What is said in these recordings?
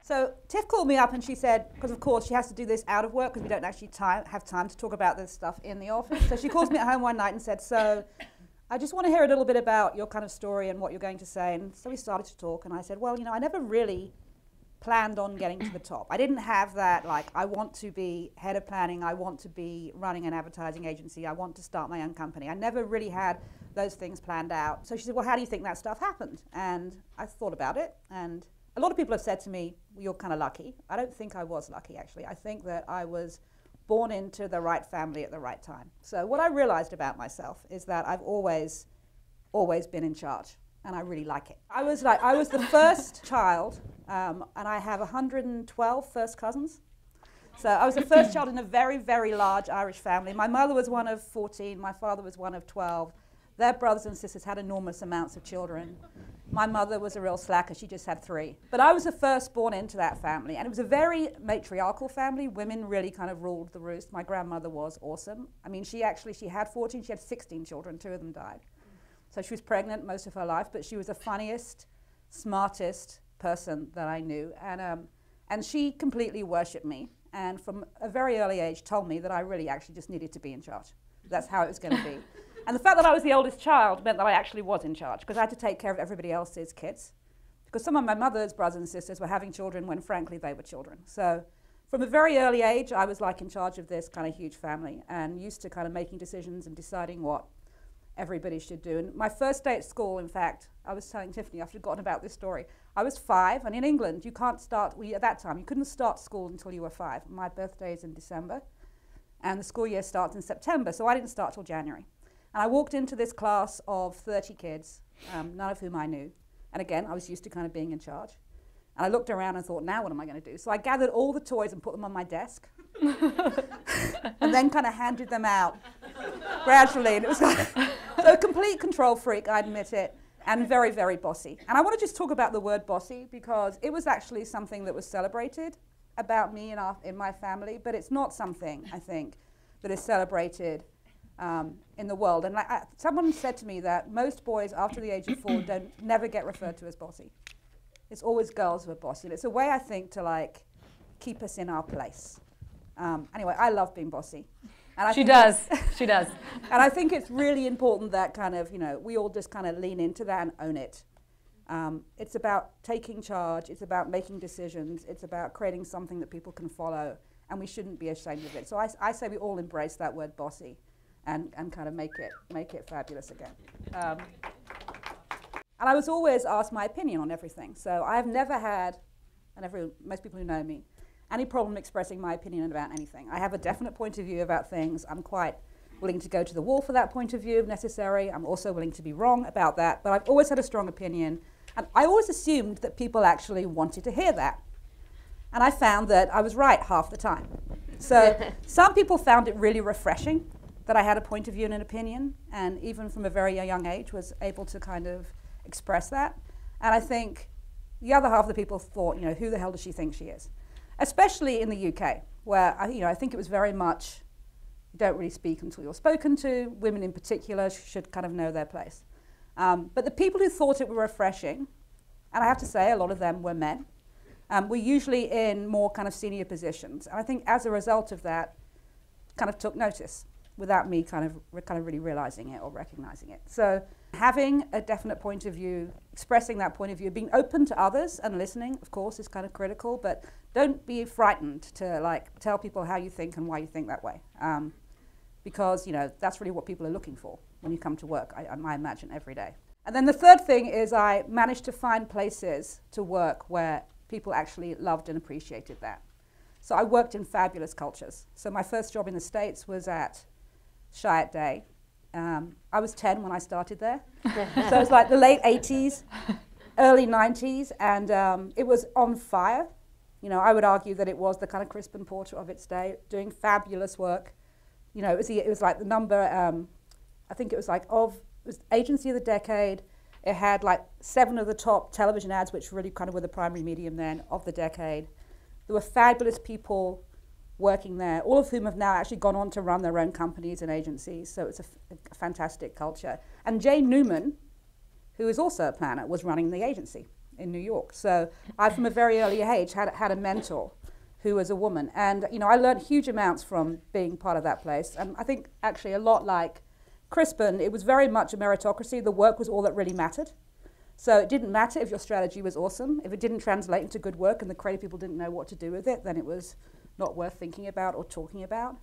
So Tiff called me up and she said, because of course she has to do this out of work because we don't actually have time to talk about this stuff in the office. So she calls me at home one night and said, so I just want to hear a little bit about your kind of story and what you're going to say. And so we started to talk and I said, well, you know, I never really planned on getting to the top. I didn't have that, like, I want to be head of planning, I want to be running an advertising agency, I want to start my own company. I never really had those things planned out. So she said, well, how do you think that stuff happened? And I thought about it, and a lot of people have said to me, well, you're kind of lucky. I don't think I was lucky, actually. I think that I was born into the right family at the right time. So what I realized about myself is that I've always been in charge, and I really like it. I was the first child, and I have 112 first cousins. So I was the first child in a very, very large Irish family. My mother was one of 14, my father was one of 12. Their brothers and sisters had enormous amounts of children. My mother was a real slacker, she just had 3. But I was the first born into that family, and it was a very matriarchal family. Women really kind of ruled the roost. My grandmother was awesome. I mean, she had 14, she had 16 children, 2 of them died. So she was pregnant most of her life, but she was the funniest, smartest person that I knew. And she completely worshipped me, and from a very early age told me that I really actually just needed to be in charge. That's how it was going to be. And the fact that I was the oldest child meant that I actually was in charge, because I had to take care of everybody else's kids. Because some of my mother's brothers and sisters were having children when, frankly, they were children. So from a very early age, I was like in charge of this kind of huge family and used to kind of making decisions and deciding what everybody should do. And my first day at school, in fact, I was telling Tiffany, I've forgotten about this story. I was 5, and in England, you can't start, at that time, you couldn't start school until you were 5. My birthday is in December, and the school year starts in September, so I didn't start till January. And I walked into this class of 30 kids, none of whom I knew. And again, I was used to kind of being in charge. And I looked around and thought, now what am I going to do? So I gathered all the toys and put them on my desk. And then kind of handed them out gradually. And it was like, so a complete control freak, I admit it, and very, very bossy. And I want to just talk about the word bossy because it was actually something that was celebrated about me in my family, but it's not something, I think, that is celebrated in the world. And someone said to me that most boys after the age of 4 never get referred to as bossy. It's always girls who are bossy. And it's a way, I think, to like keep us in our place. Anyway, I love being bossy. And she does. She does. And I think it's really important that kind of, you know, we all just kind of lean into that and own it. It's about taking charge. It's about making decisions. It's about creating something that people can follow. And we shouldn't be ashamed of it. So I say we all embrace that word bossy. And kind of make it fabulous again. And I was always asked my opinion on everything. So I have never had, and most people who know me, any problem expressing my opinion about anything. I have a definite point of view about things. I'm quite willing to go to the wall for that point of view if necessary. I'm also willing to be wrong about that. But I've always had a strong opinion. And I always assumed that people actually wanted to hear that. And I found that I was right half the time. So some people found it really refreshing that I had a point of view and an opinion, and even from a very young age was able to kind of express that. And I think the other half of the people thought, you know, who the hell does she think she is? Especially in the UK, where I think it was very much, you don't really speak until you're spoken to. Women in particular should kind of know their place. But the people who thought it were refreshing, and I have to say a lot of them were men, were usually in more kind of senior positions. And I think as a result of that, kind of took notice, without me kind of really realizing it or recognizing it. So having a definite point of view, expressing that point of view, being open to others and listening, of course, is kind of critical, but don't be frightened to like tell people how you think and why you think that way. Because, you know, that's really what people are looking for when you come to work, I imagine, every day. And then the third thing is I managed to find places to work where people actually loved and appreciated that. So I worked in fabulous cultures. So my first job in the States was at Chiat Day. I was 10 when I started there. So it was like the late 80s, early 90s, and it was on fire. You know, I would argue that it was the kind of Crispin Porter of its day, doing fabulous work. You know, it was like the number, I think it was like it was Agency of the Decade. It had like 7 of the top television ads, which really kind of were the primary medium then of the decade. There were fabulous people working there, all of whom have now actually gone on to run their own companies and agencies. So it's a fantastic culture. And Jane Newman, who is also a planner, was running the agency. in New York. So I, from a very early age, had a mentor who was a woman. And, you know, I learned huge amounts from being part of that place. And I think actually a lot like Crispin, it was very much a meritocracy. The work was all that really mattered. So it didn't matter if your strategy was awesome. If it didn't translate into good work and the creative people didn't know what to do with it, then it was not worth thinking about or talking about.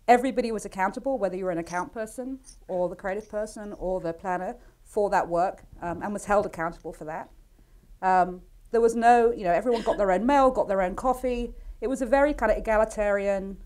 Everybody was accountable, whether you were an account person or the creative person or the planner, for that work, and was held accountable for that. There was no, you know, everyone got their own mail, got their own coffee. It was a very kind of egalitarian,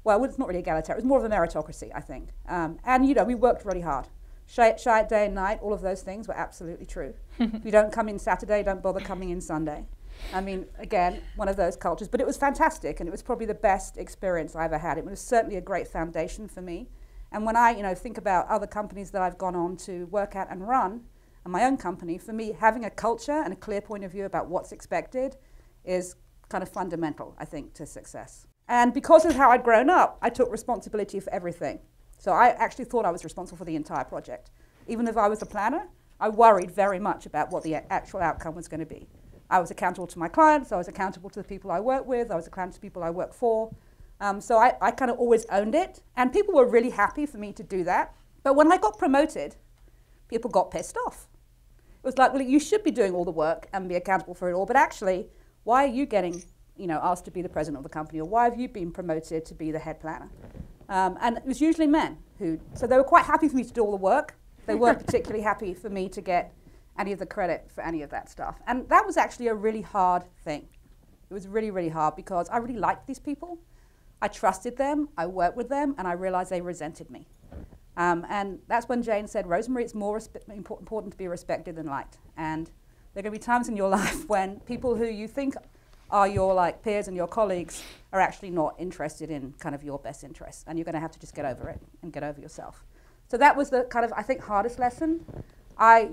well, it's not really egalitarian, it was more of a meritocracy, I think. And, you know, we worked really hard. Shy it day and night, all of those things were absolutely true. If you don't come in Saturday, don't bother coming in Sunday. I mean, again, one of those cultures, but it was fantastic, and it was probably the best experience I ever had. It was certainly a great foundation for me. And when I, you know, think about other companies that I've gone on to work at and run, and my own company, for me, having a culture and a clear point of view about what's expected is kind of fundamental, I think, to success. And because of how I'd grown up, I took responsibility for everything. So I actually thought I was responsible for the entire project. Even if I was the planner, I worried very much about what the actual outcome was going to be. I was accountable to my clients, I was accountable to the people I work with, I was accountable to the people I work for. So I kind of always owned it, and people were really happy for me to do that. But when I got promoted, people got pissed off. It was like, well, you should be doing all the work and be accountable for it all, but actually, why are you getting, you know, asked to be the president of the company, or why have you been promoted to be the head planner? And it was usually men so they were quite happy for me to do all the work. They weren't particularly happy for me to get any of the credit for any of that stuff. And that was actually a really hard thing. It was really, really hard because I really liked these people. I trusted them, I worked with them, and I realized they resented me. And that's when Jane said, Rosemarie, it's more important to be respected than liked. And there are going to be times in your life when people who you think are your like peers and your colleagues are actually not interested in kind of your best interests. And you're going to have to just get over it and get over yourself. So that was the kind of, I think, hardest lesson. A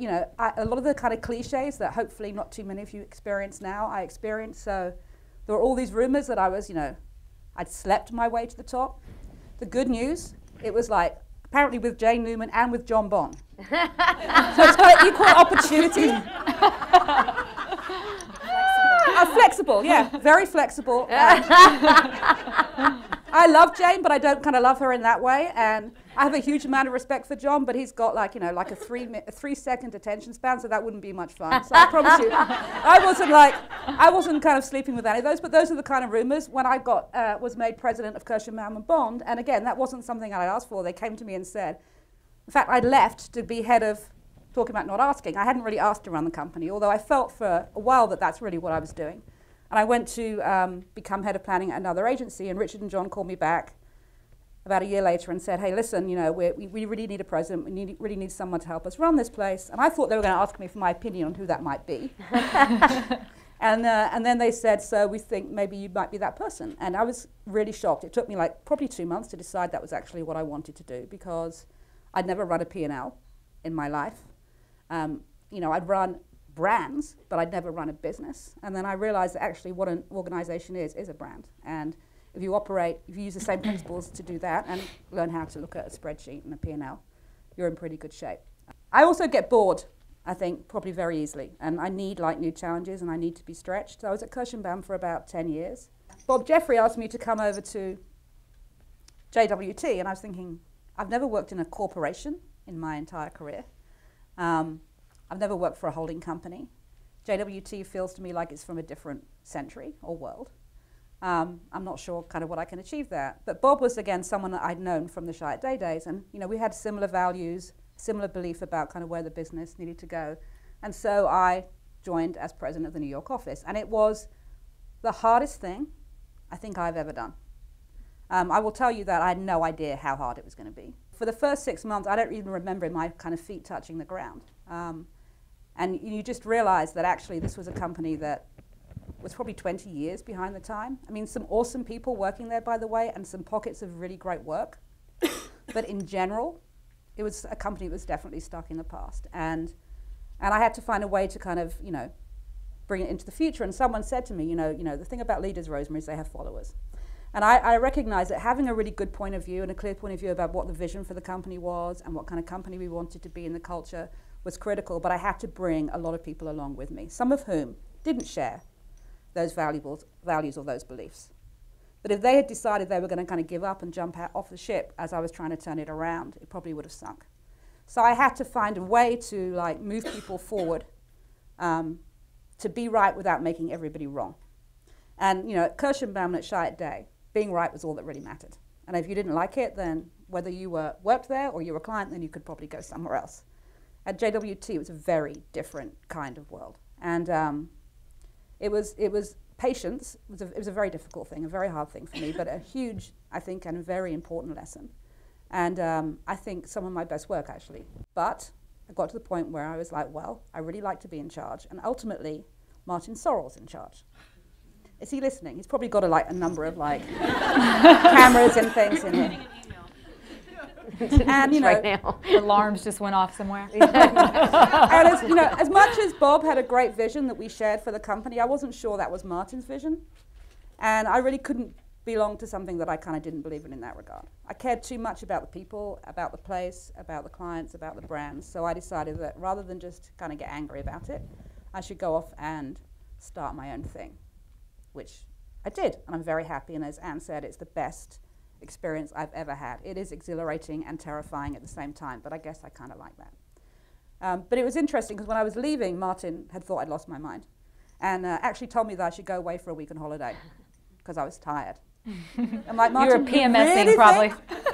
lot of the kind of cliches that hopefully not too many of you experience now, I experienced. So there were all these rumors that I was, you know, I'd slept my way to the top. The good news, it was like, apparently with Jane Newman and with John Bond. So it's got equal opportunity. Flexible, yeah, very flexible. I love Jane, but I don't kind of love her in that way. And I have a huge amount of respect for John, but he's got like, you know, like a 3-second attention span, so that wouldn't be much fun. So I promise you, I wasn't kind of sleeping with any of those, but those are the kind of rumors. When I was made president of Kirschenbaum and Bond, and again, that wasn't something I asked for. They came to me and said, in fact, I left to be head of, talking about not asking. I hadn't really asked to run the company, although I felt for a while that that's really what I was doing. And I went to become head of planning at another agency, and Richard and John called me back about a year later and said, hey, listen, you know, we really need a president. We really need someone to help us run this place. And I thought they were going to ask me for my opinion on who that might be. And then they said, so we think maybe you might be that person. And I was really shocked. It took me like probably 2 months to decide that was actually what I wanted to do, because I'd never run a P&L in my life. You know, I'd run brands, but I'd never run a business. And then I realized that actually what an organization is a brand. And if you use the same principles to do that and learn how to look at a spreadsheet and a P&L, you're in pretty good shape. I also get bored, I think, probably very easily. And I need like new challenges, and I need to be stretched. So I was at Kirschenbaum for about 10 years. Bob Jeffrey asked me to come over to JWT, and I was thinking, I've never worked in a corporation in my entire career. I've never worked for a holding company. JWT feels to me like it's from a different century or world. I'm not sure kind of what I can achieve there. But Bob was, again, someone that I'd known from the Shy Day days. And, you know, we had similar values, similar belief about kind of where the business needed to go. And so I joined as president of the New York office. And it was the hardest thing I think I've ever done. I will tell you that I had no idea how hard it was going to be. For the first 6 months, I don't even remember my kind of feet touching the ground. And you just realize that actually this was a company that was probably 20 years behind the time. I mean, some awesome people working there, by the way, and some pockets of really great work. But in general, it was a company that was definitely stuck in the past. And I had to find a way to kind of, you know, bring it into the future. And someone said to me, you know, the thing about leaders, Rosemarie, is they have followers. And I recognize that having a really good point of view and a clear point of view about what the vision for the company was and what kind of company we wanted to be in the culture was critical, but I had to bring a lot of people along with me, some of whom didn't share those values or those beliefs. But if they had decided they were going to kind of give up and jump out off the ship as I was trying to turn it around, it probably would have sunk. So I had to find a way to like move people forward to be right without making everybody wrong. And you know, at Kirschenbaum and at Chiat Day, being right was all that really mattered. And if you didn't like it, then whether you worked there or you were a client, then you could probably go somewhere else. At JWT, it was a very different kind of world. And it was patience. It was a very difficult thing, a very hard thing for me, but a huge, I think, and a very important lesson. And I think some of my best work, actually. But I got to the point where I was like, well, I really like to be in charge. And ultimately, Martin Sorrell's in charge. Is he listening? He's probably got a number of cameras and things in here. And you know, right now. Alarms just went off somewhere. And as, you know, as much as Bob had a great vision that we shared for the company, I wasn't sure that was Martin's vision. And I really couldn't belong to something that I kind of didn't believe in that regard. I cared too much about the people, about the place, about the clients, about the brands. So I decided that rather than just kind of get angry about it, I should go off and start my own thing, which I did. And I'm very happy. And as Anne said, it's the best experience I've ever had. It is exhilarating and terrifying at the same time, but I guess I kind of like that. But it was interesting because when I was leaving, Martin had thought I'd lost my mind and actually told me that I should go away for a week on holiday because I was tired. I'm like, Martin, you were PMSing really probably.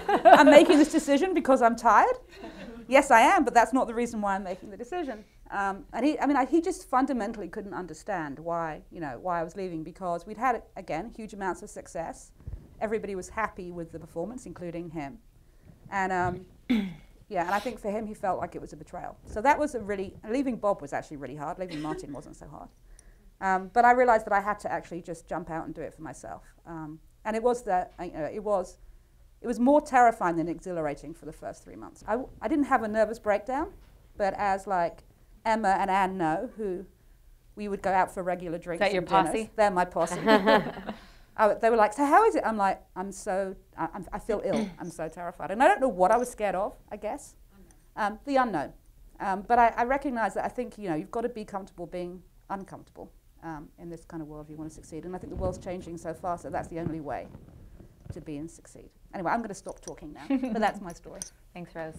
I'm making this decision because I'm tired? Yes, I am, but that's not the reason why I'm making the decision. And he just fundamentally couldn't understand why I was leaving, because we'd had, again, huge amounts of success. Everybody was happy with the performance, including him. And yeah, and I think for him, he felt like it was a betrayal. So that was leaving Bob was actually really hard. Leaving Martin wasn't so hard. But I realized that I had to actually just jump out and do it for myself. And it was more terrifying than exhilarating for the first 3 months. I didn't have a nervous breakdown, but as like Emma and Anne know, who we would go out for regular drinks. Is that your posse? They're my posse. They were like, so how is it? I'm like, I feel ill. I'm so terrified. And I don't know what I was scared of, I guess. The unknown. But I recognize that I think, you've got to be comfortable being uncomfortable in this kind of world if you want to succeed. And I think the world's changing so fast that that's the only way to be and succeed. Anyway, I'm going to stop talking now. But that's my story. Thanks, Rose.